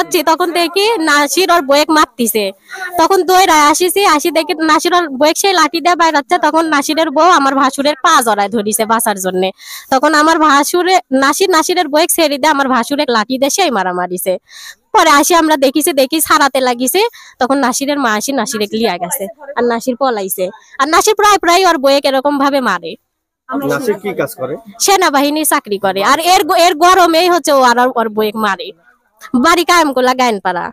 খাচ্ছি তখন দেখি নাসির ওর বয়েক মারতিছে। তখন দৌড়ে আসি দেখি নাসির ওর বয়েক সেই লাঠি দিয়ে বাইরাচ্ছে। তখন নাসিরের বউ আমার ভাসুরের পা জড়ায় ধরিছে বাঁচার জন্য। তখন আমার নাসিরের বয়েক ছেড়ে দিয়ে আমার ভাসুরে লাঠি দিয়ে সেই মারামারিছে। পরে আমরা দেখি ছাড়াতে লাগিছে। তখন নাসিরের মা নাসিরে লিয়া গেছে আর নাসির পলাইছে। আর নাসির প্রায় ওর বয়েক এরকম ভাবে মারে। নাসির কি কাজ করে? সেনাবাহিনী চাকরি করে। আর এর গরমেই হচ্ছে ও আর ওর বয়েক মারে। বাড়ি কায়েম করলা গায়নপাড়া।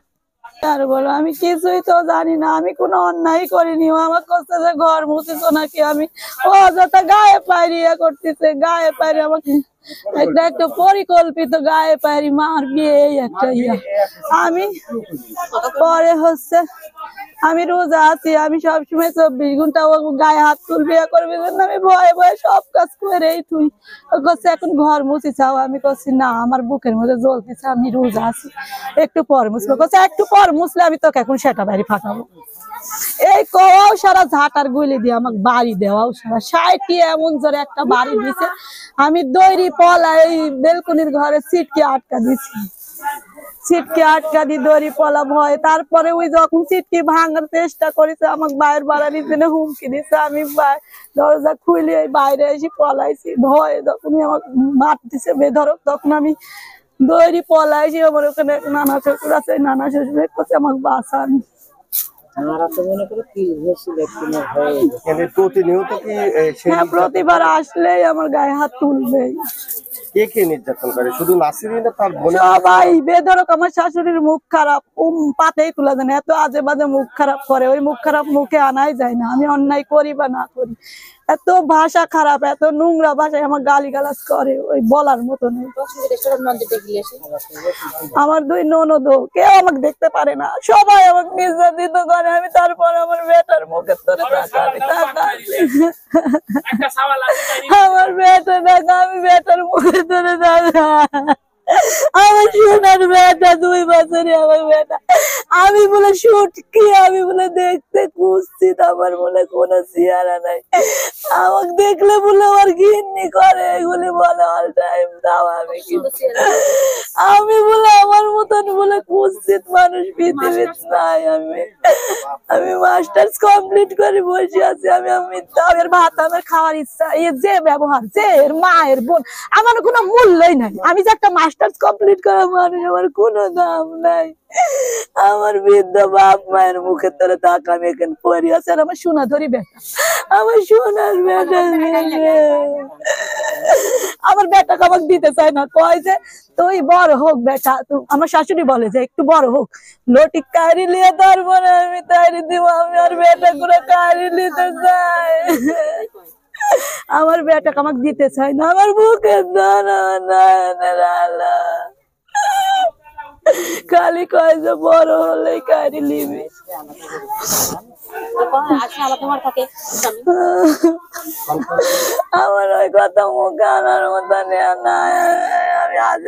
আর বলো আমি কিছুই তো জানি না, আমি কোনো অন্যায় করিনি। আমার কাছে যে ঘর মুছিস নাকি আমি ও যত গায়ে পাইরি করতেছে, গায়ে পাইরি আমাকে একটা পরিকল্পিত গায়ে পাইরি মার বিয়ে একটা আমি পরে হচ্ছে আমি রোজা আছি, আমি সবসময় 24 ঘন্টা ও গায়ে হাত তুলবে করবে জন্য আমি ভয়ে ভয়ে সব কাজ করেই তুই করছে। এখন ঘর মুছি চাও, আমি করছি না আমার বুকের মধ্যে জ্বলতেছে, আমি রোজা আছি একটু পর মুছবো। করছে একটু পর মুছলে আমি তোকে এখন সেটা বাড়ি ফাটাবো। এই কওয়াও সারা ঝাঁটার গুলি দিয়ে আমাকে বাড়ি দেওয়াও সারা 60 এমন জোরে একটা বাড়ি দিছে। আমি দৈরি পলা এই বেলকুনির ঘরে সিটকে আটকা দিছি, সিটকে আটকা দি দড়ি পলা ভয়। তারপরে ওই যখন সিটকে ভাঙার চেষ্টা করেছে আমাকে বাইরে বাড়ানোর জন্য হুমকি দিছে। আমি দরজা খুলে বাইরে এসে পলাইছি ভয়ে। যখন আমাকে মারতেছে বেধরক তখন আমি দড়ি পলাইছি। আমার ওখানে নানা শ্বশুর আছে, নানা শ্বশুরের কাছে আমাকে বাঁচান। প্রতিবার আসলেই আমার গায়ে হাত তুলবে। কে কে নির্যাতন করে? শুধু নাসিরই না তার বোন? সবাই বেধরক। আমার শাশুড়ির মুখ খারাপ, পাতেই তুলা যায় না, এত আজে বাজে মুখ খারাপ করে। ওই মুখ খারাপ মুখে আনাই যায় না, আমি অন্যায় করি বা না করি। এত ভাষা খারাপ, এত নোংরা ভাষায় আমার গালিগালাজ করে, ওই বলার মতো নেই। আমার 2 ননদ কেউ আমাকে দেখতে পারে না, সবাই আমাকে নির্যাতিত করে। আমি তারপর আমার বেটার মুখের তোরে আমার বেটা দেখা, আমি বেটার মুখে তোরে দেখা। আমার সোনার বেটা 2 বছরে আমার বেটা। আমি বলে শুটকি, আমি বলে দেখতে কুৎসিত, আমার বলে কোনো চেহারা নাই। আমাকে দেখলে বলে আমার ঘিন্নি করে, এগুলি বলে অল টাইম। দাও আমি বলে আমার মতন বলে কুৎসিত মানুষ পৃথিবীতে নাই। আমি মাস্টার্স কমপ্লিট করে বসে আছি। আমি তাদের ভাত আমার খাওয়ার ইচ্ছা, যে ব্যবহার, যে এর মা এর বোন, আমার কোনো মূল্যই নাই। আমি যে একটা মাস্টার্স কমপ্লিট করা মানুষ, আমার কোনো দাম নাই। আমার বৃদ্ধ বাপ মায়ের মুখে তোরে তাকা আমি এখানে পড়ে আছে। আর আমার সোনা ধরি বেটা, আমার সোনার বেটা, আমার বেটাকে আমাকে দিতে চায় না। কয় যে তুই বড় হোক বেটা, আমার শাশুড়ি বলে যে একটু বড় হোক, লটি কারি লিয়ে তারপরে আমি তারি দিব। আমি আর বেটা করে কারি নিতে চাই, আমার বেটাকে আমাকে দিতে চাই না। আমার বুকের দানা খালি কয় যে বড় হলে কারি লিবি। আমার ওই কথা মুখে আনার মতো নাই। আমি আজ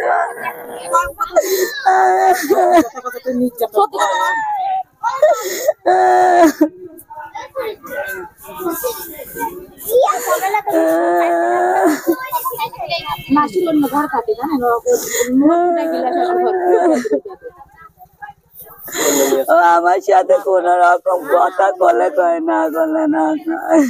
আমার সাথে কোন রকম কথা বলে কয় না, বলে না কয়।